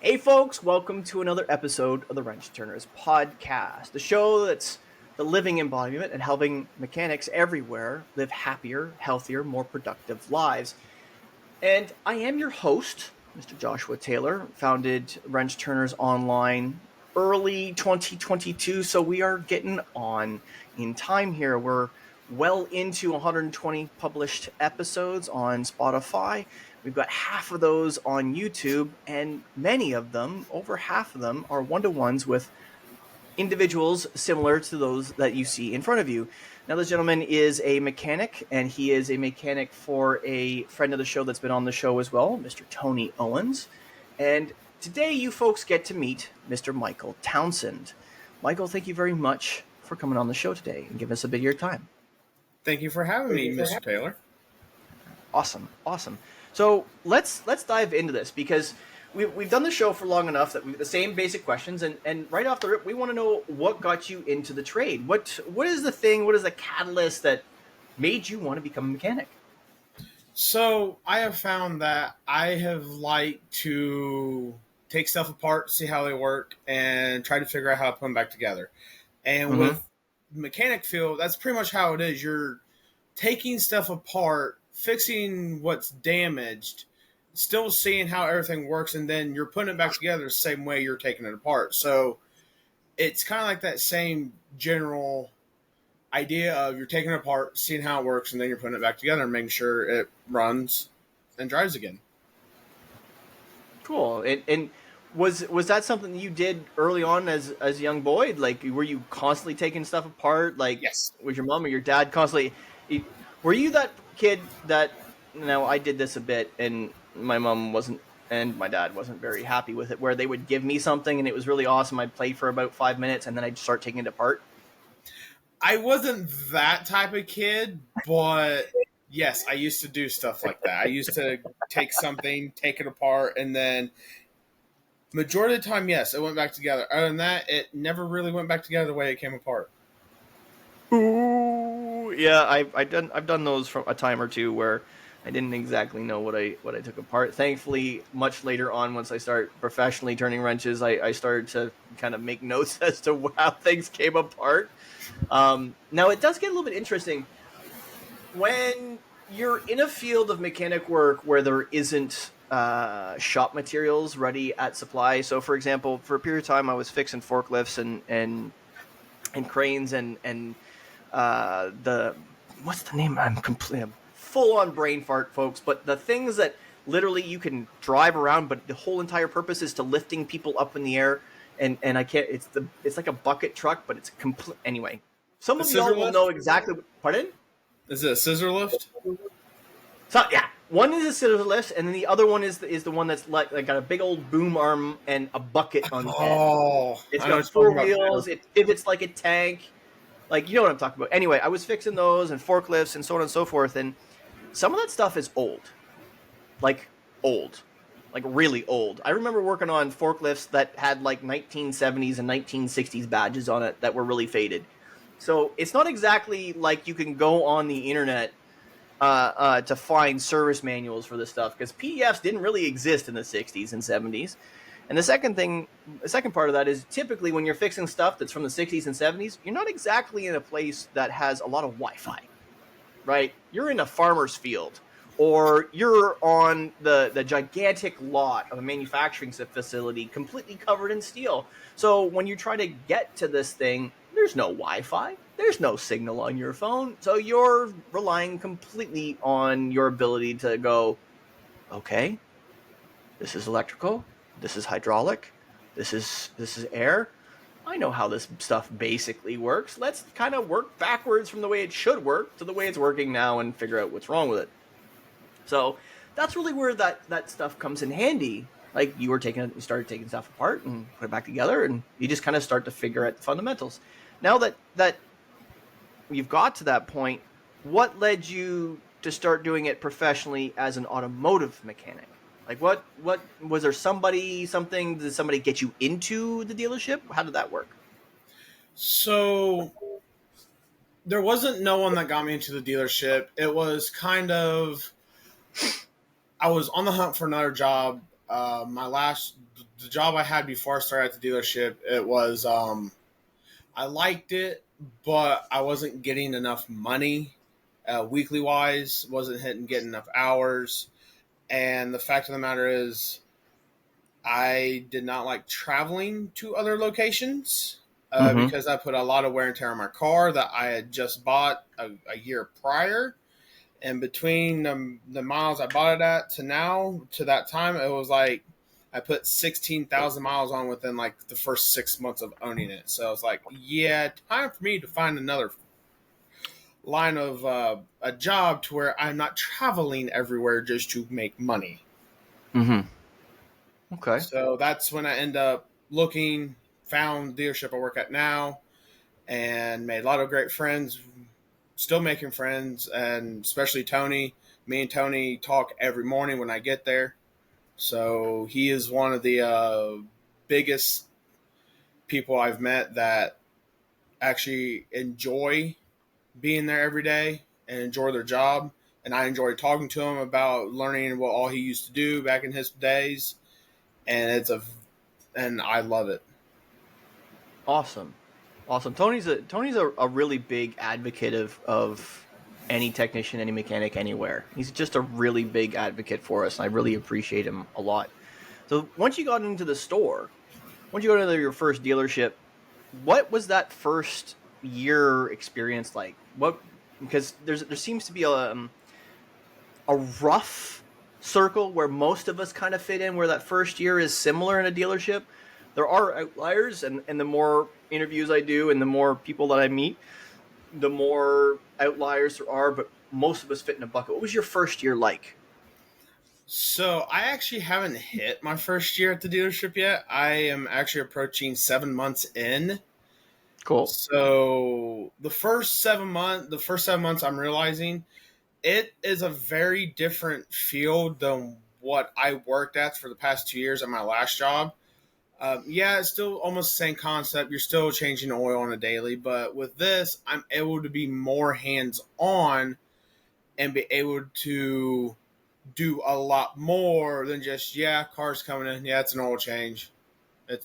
Hey folks, welcome to another episode of the Wrench Turners podcast, the show that's the living embodiment and helping mechanics everywhere live happier, healthier, more productive lives. And I am your host, Mr. Joshua Taylor, founded Wrench Turners Online early 2022, so we are getting on in time here. We're well into 120 published episodes on Spotify. We've got half of those on YouTube, and many of them, over half of them, are one-to-ones with individuals similar to those that you see in front of you. Now, this gentleman is a mechanic, and he is a mechanic for a friend of the show that's been on the show as well, Mr. Tony Owens. And today you folks get to meet Mr. Michael Townsend. Michael, thank you very much for coming on the show today and giving us a bit of your time. Thank you for having me, Mr. Taylor. Awesome. So let's dive into this because we've done the show for long enough that we've the same basic questions, and right off the rip, we want to know what got you into the trade. What is the thing? What is the catalyst that made you want to become a mechanic? So I have found that I have liked to take stuff apart, see how they work, and try to figure out how to put them back together. And with mechanic field, that's pretty much how it is. You're taking stuff apart, fixing what's damaged, still seeing how everything works, and then you're putting it back together the same way you're taking it apart. So it's kind of like that same general idea of you're taking it apart, seeing how it works, and then you're putting it back together and making sure it runs and drives again. Cool. And was that something you did early on as a young boy? Like, were you constantly taking stuff apart? Like, Yes. Was your mom or your dad constantly? Were you that kid that? Now, I did this a bit, and my mom wasn't, and my dad wasn't very happy with it. Where they would give me something, and it was really awesome. I'd play for about 5 minutes, and then I'd start taking it apart. I wasn't that type of kid, but yes, I used to do stuff like that. I used to take something, take it apart, and then majority of the time, yes, it went back together. Other than that, it never really went back together the way it came apart. Ooh, yeah, I've done those from a time or two where I didn't exactly know what I took apart. Thankfully, much later on, once I started professionally turning wrenches, I started to kind of make notes as to how things came apart. Now, it does get a little bit interesting when you're in a field of mechanic work where there isn't shop materials ready at supply. So, for example, for a period of time, I was fixing forklifts and cranes and the what's the name? I'm full on brain fart, folks. But the things that literally you can drive around, but the whole entire purpose is to lifting people up in the air. And I can't. It's like a bucket truck, but it's complete. Anyway, some of y'all will know exactly. Pardon? Is it a scissor lift? So yeah, one is a scissor lift, and then the other one is the one that's like got a big old boom arm and a bucket on the end. Oh, It's got four wheels. It pivots like a tank. Like, you know what I'm talking about. Anyway, I was fixing those and forklifts and so on and so forth, and some of that stuff is old, like really old. I remember working on forklifts that had like 1970s and 1960s badges on it that were really faded. So it's not exactly like you can go on the internet to find service manuals for this stuff, because PDFs didn't really exist in the 60s and 70s. And the second part of that is typically when you're fixing stuff that's from the 60s and 70s, you're not exactly in a place that has a lot of Wi-Fi, right? You're in a farmer's field, or you're on the gigantic lot of a manufacturing facility completely covered in steel. So when you try to get to this thing, there's no Wi-Fi, there's no signal on your phone. So you're relying completely on your ability to go, okay, this is electrical, this is hydraulic, this is air. I know how this stuff basically works. Let's kind of work backwards from the way it should work to the way it's working now and figure out what's wrong with it. So that's really where that stuff comes in handy. Like, you started taking stuff apart and put it back together, and you just kind of start to figure out the fundamentals. Now that you've got to that point, what led you to start doing it professionally as an automotive mechanic? Like, what was there? Did somebody get you into the dealership? How did that work? So there wasn't no one that got me into the dealership. It was kind of, I was on the hunt for another job. My last the job I had before I started at the dealership, it was I liked it, but I wasn't getting enough money weekly wise. Wasn't getting enough hours, and the fact of the matter is, I did not like traveling to other locations Mm-hmm. because I put a lot of wear and tear on my car that I had just bought a year prior. And between the miles I bought it at to now to that time, it was like I put 16,000 miles on within like the first 6 months of owning it. So it's like, yeah, time for me to find another line of a job to where I'm not traveling everywhere just to make money. Mm-hmm. Okay. So that's when I end up looking, found the dealership I work at now, and made a lot of great friends. Still making friends, and especially Tony. Me and Tony talk every morning when I get there. So he is one of the biggest people I've met that actually enjoy being there every day and enjoy their job. And I enjoy talking to him about learning what all he used to do back in his days. And and I love it. Awesome. Awesome. Tony's a really big advocate of any technician, any mechanic, anywhere. He's just a really big advocate for us, and I really appreciate him a lot. So once you got into the store, once you got into your first dealership, what was that first year experience like? What, because there seems to be a rough circle where most of us kind of fit in, where that first year is similar in a dealership. There are outliers, and the more interviews I do and the more people that I meet, the more outliers there are, but most of us fit in a bucket. What was your first year like? So I actually haven't hit my first year at the dealership yet. I am actually approaching 7 months in. Cool. So the first 7 months, I'm realizing it is a very different field than what I worked at for the past 2 years at my last job. Yeah, it's still almost the same concept. You're still changing oil on a daily, but with this, I'm able to be more hands on and be able to do a lot more than just, yeah, car's coming in. Yeah, it's an oil change.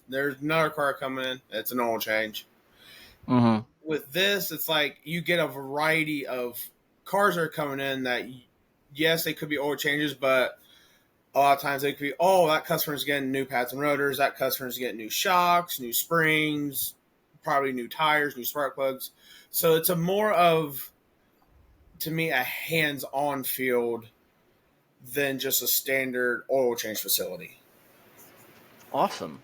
There's another car coming in. It's an oil change. Mm-hmm. With this, it's like you get a variety of cars that are coming in that, yes, they could be oil changes, but a lot of times they could be, oh, that customer's getting new pads and rotors. That customer's getting new shocks, new springs, probably new tires, new spark plugs. So it's a more of, to me, a hands-on field than just a standard oil change facility. Awesome.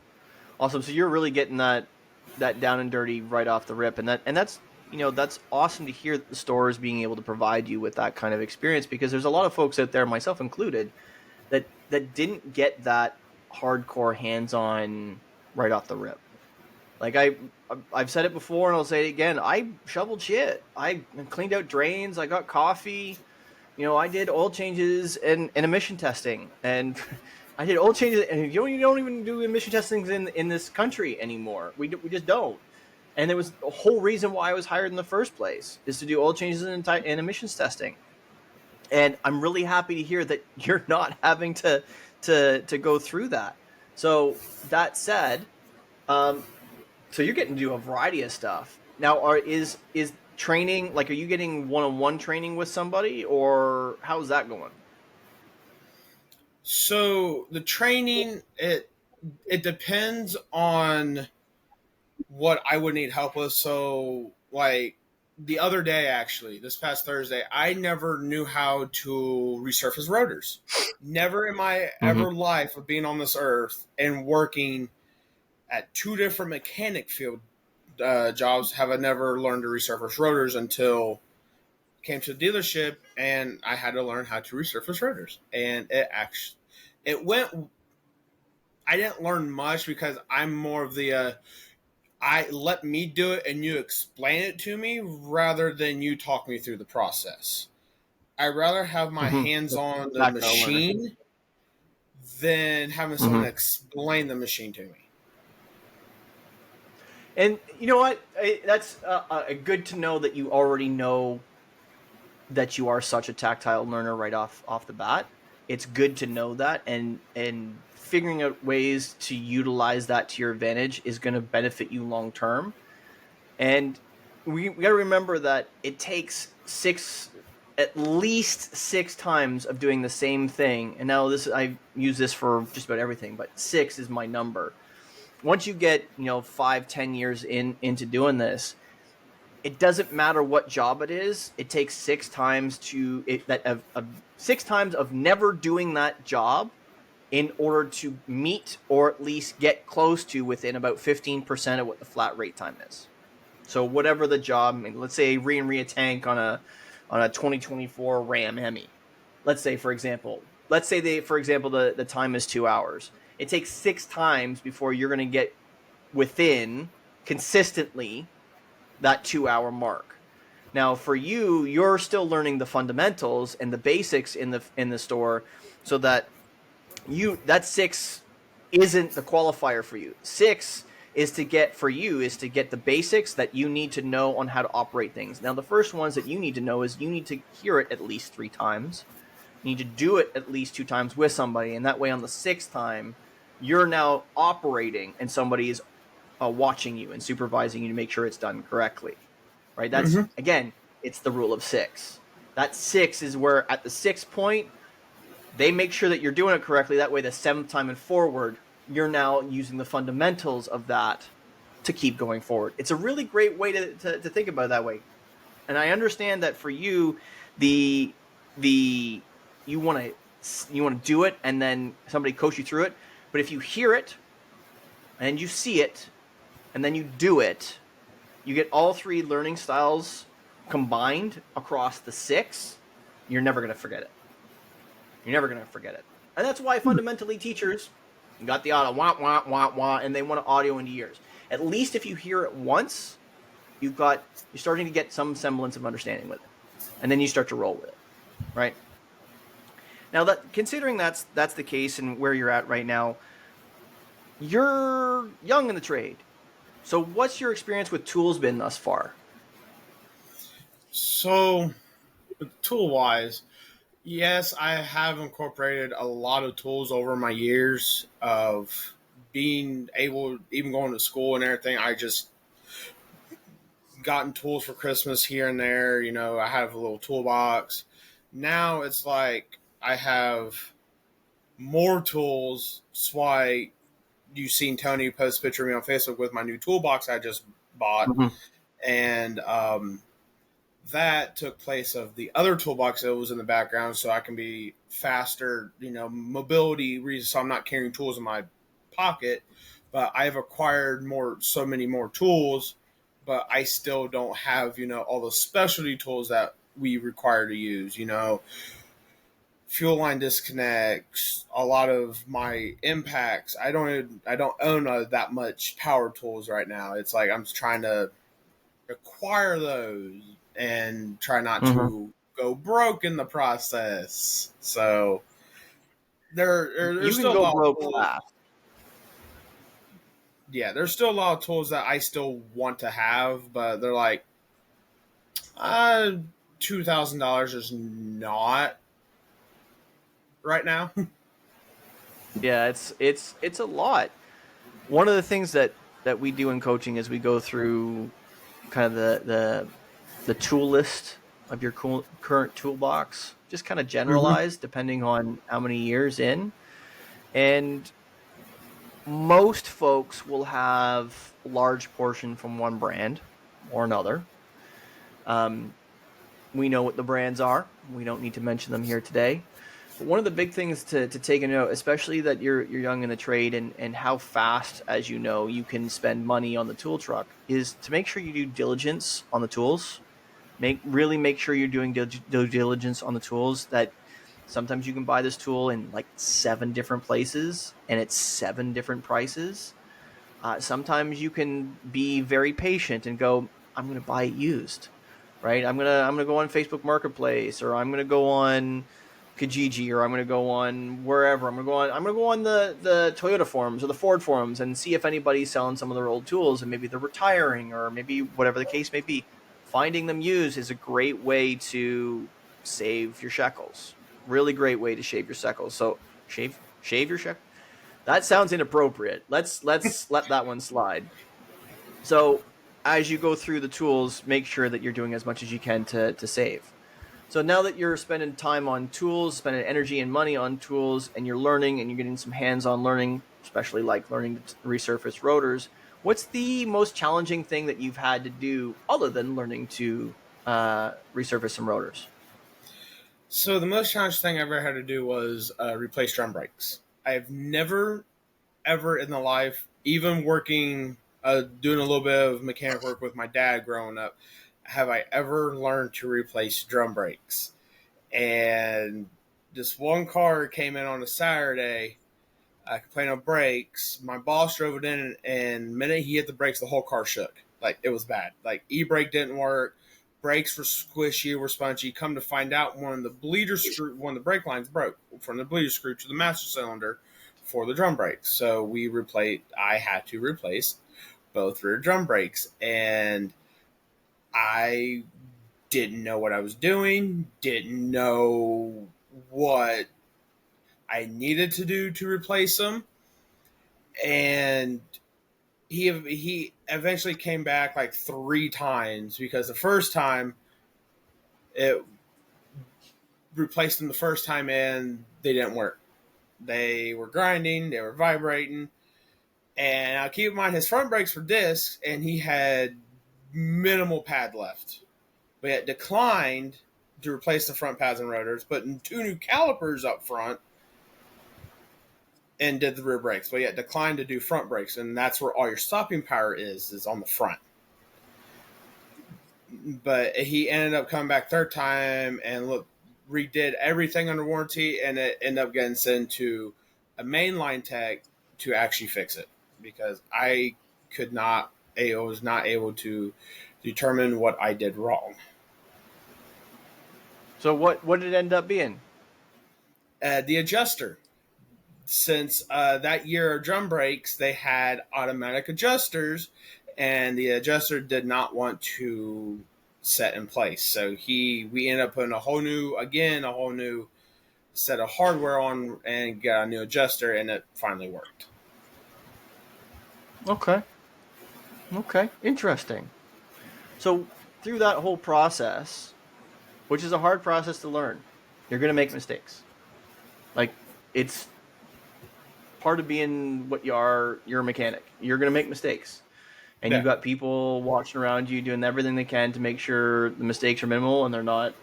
Awesome. So you're really getting that down and dirty right off the rip, and that's that's awesome to hear that the store is being able to provide you with that kind of experience, because there's a lot of folks out there, myself included, that didn't get that hardcore hands-on right off the rip. Like I've said it before and I'll say it again. I shoveled shit. I cleaned out drains. I got coffee. I did oil changes and emission testing, and I did oil changes. And you don't even do emission testings in this country anymore. We just don't. And there was a whole reason why I was hired in the first place, is to do oil changes and emissions testing. And I'm really happy to hear that you're not having to go through that. So that said, so you're getting to do a variety of stuff now. Is training, like, are you getting one-on-one training with somebody, or how's that going? So the training, it depends on what I would need help with. So like the other day, actually, this past Thursday, I never knew how to resurface rotors. Never in my Mm-hmm. ever life of being on this earth and working at two different mechanic field jobs have I never learned to resurface rotors until I came to the dealership and I had to learn how to resurface rotors. And it went. I didn't learn much because I'm more of the I let me do it and you explain it to me rather than you talk me through the process. I rather have my Mm-hmm. hands on the Tactile learner. machine than having someone Mm-hmm. explain the machine to me. And you know what? That's good to know that you already know that you are such a tactile learner right off the bat. it's good to know that, and figuring out ways to utilize that to your advantage is going to benefit you long term. And we got to remember that it takes at least 6 times of doing the same thing. And now I use this for just about everything, but 6 is my number. Once you get 5-10 years into doing this, it doesn't matter what job it is. It takes 6 times of 6 times of never doing that job in order to meet or at least get close to within about 15% of what the flat rate time is. So whatever the job, I mean, let's say re a tank on a 2024 Ram Hemi. Let's say for example the time is 2 hours. It takes 6 times before you're going to get within consistently that 2 hour mark. Now for you, you're still learning the fundamentals and the basics in the store, so that that 6 isn't the qualifier for you. 6 is to get the basics that you need to know on how to operate things. Now the first ones that you need to know is you need to hear it at least 3 times. You need to do it at least 2 times with somebody, and that way on the 6th time you're now operating and somebody is watching you and supervising you to make sure it's done correctly, right? That's again, it's the rule of 6. That 6 is where at the 6th point they make sure that you're doing it correctly. That way the 7th time and forward, you're now using the fundamentals of that to keep going forward. It's a really great way to think about it that way. And I understand that for you, you want to do it and then somebody coach you through it. But if you hear it and you see it and then you do it, you get all 3 learning styles combined across the 6. You're never going to forget it. You're never going to forget it. And that's why fundamentally teachers got the auto wah, wah, wah, wah, and they want to audio into yours. At least if you hear it once, you're starting to get some semblance of understanding with it. And then you start to roll with it, right? Now, considering that's the case and where you're at right now, you're young in the trade. So what's your experience with tools been thus far? So, tool-wise, yes, I have incorporated a lot of tools over my years of being able, even going to school and everything. I just gotten tools for Christmas here and there. I have a little toolbox. Now it's like I have more tools. That's why you've seen Tony post a picture of me on Facebook with my new toolbox I just bought. And that took place of the other toolbox that was in the background, so I can be faster, mobility reasons, so I'm not carrying tools in my pocket. But I've acquired so many more tools, but I still don't have, all the specialty tools that we require to use, fuel line disconnects, a lot of my impacts. I don't own that much power tools right now. It's like I'm trying to acquire those and try not to go broke in the process. So there's still a lot of tools. Yeah, there's still a lot of tools that I still want to have, but they're like $2,000 is not right now. Yeah, it's a lot. One of the things that we do in coaching is we go through kind of the tool list of your current toolbox, just kind of generalized depending on how many years in. And most folks will have a large portion from one brand or another. We know what the brands are. We don't need to mention them here today. But one of the big things to take into note, especially that you're young in the trade and how fast, as you know, you can spend money on the tool truck, is to make sure you do diligence on the tools. Really make sure you're doing due diligence on the tools. That sometimes you can buy this tool in like 7 different places and it's 7 different prices. Sometimes you can be very patient and go, I'm going to buy it used, right? I'm gonna go on Facebook Marketplace, or I'm going to go on Kijiji, or I'm going to go on wherever. I'm going to go on the Toyota forums or the Ford forums and see if anybody's selling some of their old tools, and maybe they're retiring, or maybe whatever the case may be. Finding them used is a great way to save your shekels, Really great way to shave your shekels. So shave your shekels. That sounds inappropriate. Let's let that one slide. So as you go through the tools, make sure that you're doing as much as you can to save. So now that you're spending time on tools, spending energy and money on tools, and you're learning and you're getting some hands-on learning, especially like learning to resurface rotors, what's the most challenging thing that you've had to do other than learning to resurface some rotors? So the most challenging thing I ever had to do was replace drum brakes. I've never, ever in the life, even working, doing a little bit of mechanic work with my dad growing up, have I ever learned to replace drum brakes. And this one car came in on a Saturday. I complained on brakes. My boss drove it in, and the minute he hit the brakes, the whole car shook. Like, it was bad. Like, e-brake didn't work. Brakes were squishy, were spongy. Come to find out, one of the brake lines broke from the bleeder screw to the master cylinder for the drum brakes. So I had to replace both rear drum brakes, and I didn't know what I was doing, didn't know what I needed to do to replace them. And he eventually came back like 3 times, because the first time it replaced them the first time and they didn't work. They were grinding, they were vibrating. And I'll keep in mind, his front brakes were discs and he had minimal pad left. But it declined to replace the front pads and rotors, putting 2 new calipers up front, and did the rear brakes. But yeah, declined to do front brakes, and that's where all your stopping power is on the front. But he ended up coming back 3rd time and redid everything under warranty, and it ended up getting sent to a mainline tech to actually fix it, because I was not able to determine what I did wrong. So what did it end up being? The adjuster. Since that year of drum brakes, they had automatic adjusters, and the adjuster did not want to set in place. So we ended up putting a whole new set of hardware on and got a new adjuster, and it finally worked. Okay, interesting. So through that whole process, which is a hard process to learn, you're going to make mistakes. Like, it's part of being what you are. You're a mechanic. You're going to make mistakes. And you've got people watching around you doing everything they can to make sure the mistakes are minimal and they're not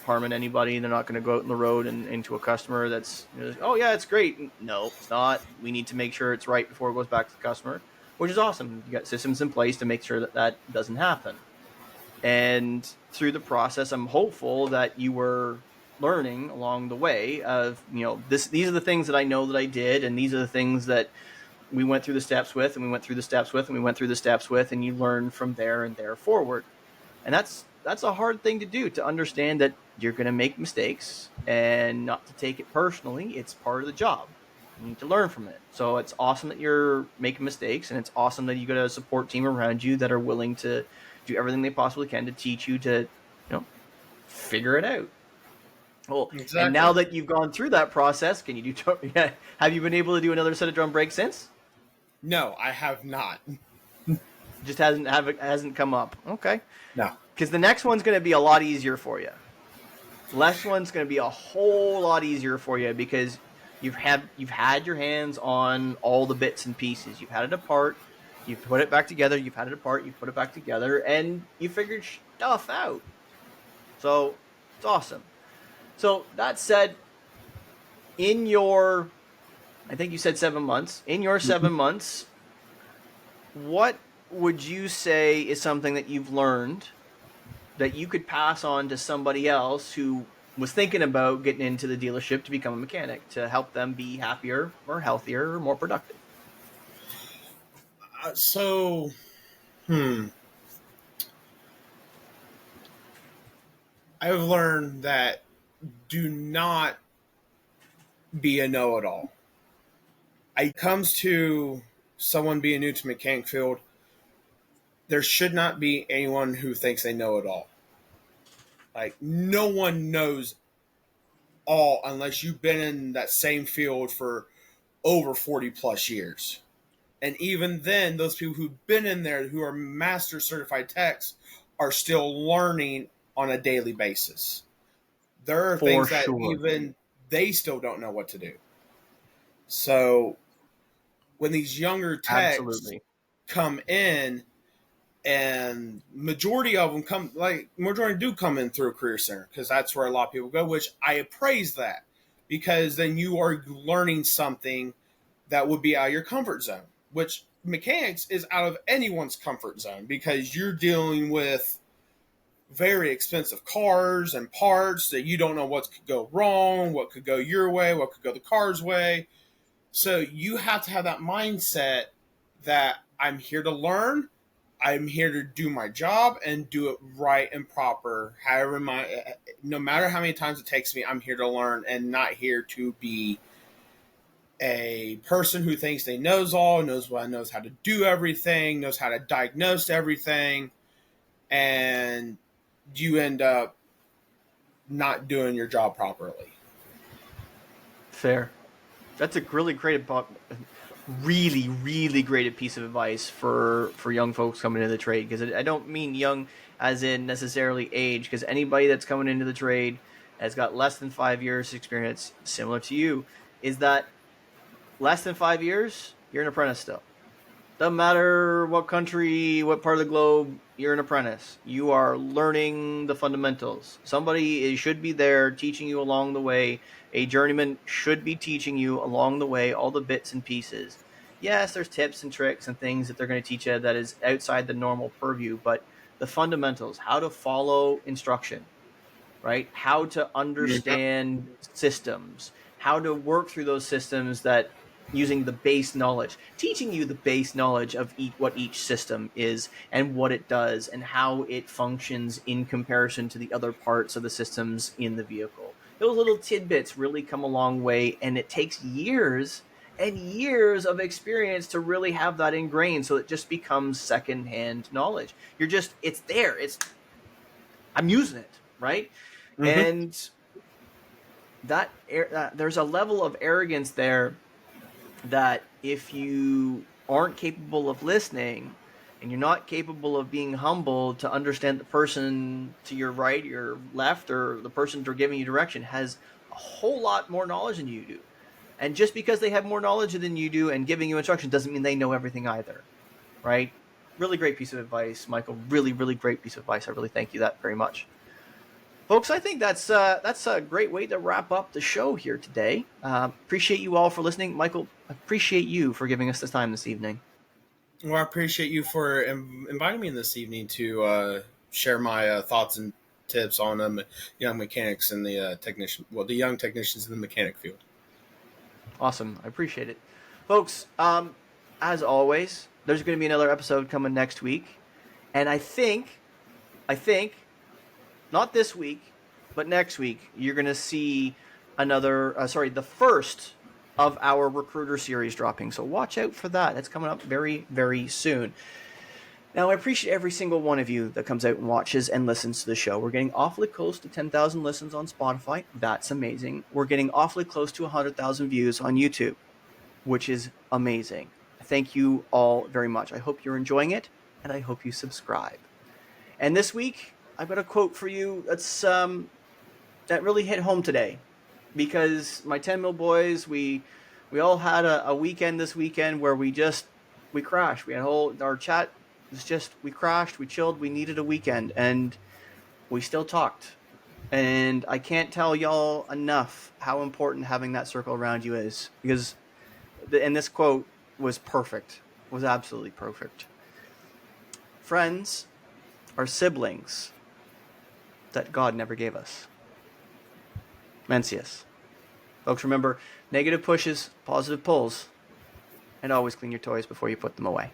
harming anybody. They're not going to go out on the road and into a customer that's, oh yeah, it's great. No, it's not. We need to make sure it's right before it goes back to the customer, which is awesome. You got systems in place to make sure that that doesn't happen. And through the process, I'm hopeful that you were learning along the way of, these are the things that I know that I did, and these are the things that we went through the steps with, and we went through the steps with, and we went through the steps with, and you learn from there and there forward. And that's a hard thing to do, to understand that you're going to make mistakes and not to take it personally. It's part of the job. You need to learn from it. So it's awesome that you're making mistakes, and it's awesome that you got a support team around you that are willing to do everything they possibly can to teach you to, figure it out. Well, exactly. And now that you've gone through that process, can you do? Have you been able to do another set of drum brakes since? No, I have not. Just hasn't come up. Okay. No. Because the next one's going to be a lot easier for you. The next one's going to be a whole lot easier for you, because you've had your hands on all the bits and pieces. You've had it apart. You've put it back together. You've had it apart. You've put it back together, and you figured stuff out. So it's awesome. So that said, I think you said 7 months. In your 7 months, what would you say is something that you've learned that you could pass on to somebody else who was thinking about getting into the dealership to become a mechanic, to help them be happier or healthier or more productive? I've learned that do not be a know-it-all. It comes to someone being new to the mechanic field, there should not be anyone who thinks they know it all. Like, no one knows all unless you've been in that same field for over 40 plus years. And even then, those people who've been in there, who are master certified techs, are still learning on a daily basis. There are For things that sure. even they still don't know what to do. So when these younger techs Absolutely. come in, and majority of them majority do come in through a career center, because that's where a lot of people go, which I appraise that, because then you are learning something that would be out of your comfort zone, which mechanics is out of anyone's comfort zone, because you're dealing with very expensive cars and parts that you don't know what could go wrong, what could go your way, what could go the car's way. So you have to have that mindset that I'm here to learn, I'm here to do my job and do it right and proper. No matter how many times it takes me, I'm here to learn and not here to be a person who thinks they knows all, knows how to do everything, knows how to diagnose everything, and you end up not doing your job properly. Fair. That's a really great, really, really great piece of advice for young folks coming into the trade. Because I don't mean young as in necessarily age, because anybody that's coming into the trade has got less than 5 years experience, similar to you, is that less than 5 years, you're an apprentice still. Doesn't matter what country, what part of the globe, you're an apprentice. You are learning the fundamentals. Somebody should be there teaching you along the way. A journeyman should be teaching you along the way all the bits and pieces. Yes, there's tips and tricks and things that they're going to teach you that is outside the normal purview, but the fundamentals, how to follow instruction, right? How to understand systems, how to work through those systems that using the base knowledge, teaching you the base knowledge of what each system is and what it does and how it functions in comparison to the other parts of the systems in the vehicle. Those little tidbits really come a long way, and it takes years and years of experience to really have that ingrained, so it just becomes secondhand knowledge. It's there. I'm using it, right? Mm-hmm. And there's a level of arrogance there that if you aren't capable of listening and you're not capable of being humble to understand the person to your right, your left, or the person who's giving you direction has a whole lot more knowledge than you do. And just because they have more knowledge than you do and giving you instruction doesn't mean they know everything either, right? Really great piece of advice, Michael. Really, really great piece of advice. I really thank you that very much. Folks, I think that's a great way to wrap up the show here today. Appreciate you all for listening. Michael, appreciate you for giving us this time this evening. Well, I appreciate you for inviting me this evening to share my thoughts and tips on young mechanics and the the young technicians in the mechanic field. Awesome. I appreciate it. Folks, as always, there's going to be another episode coming next week. And I think, not this week, but next week, you're going to see the first of our recruiter series dropping. So watch out for that. That's coming up very, very soon. Now, I appreciate every single one of you that comes out and watches and listens to the show. We're getting awfully close to 10,000 listens on Spotify. That's amazing. We're getting awfully close to 100,000 views on YouTube, which is amazing. Thank you all very much. I hope you're enjoying it, and I hope you subscribe. And this week, I've got a quote for you that really hit home today, because my 10 mil boys, we all had a weekend this weekend where we crashed. We had our chat was just, we crashed, we chilled, we needed a weekend, and we still talked. And I can't tell y'all enough how important having that circle around you is, because and this quote was perfect, was absolutely perfect. Friends are siblings that God never gave us. Mencius. Folks, remember, negative pushes, positive pulls, and always clean your toys before you put them away.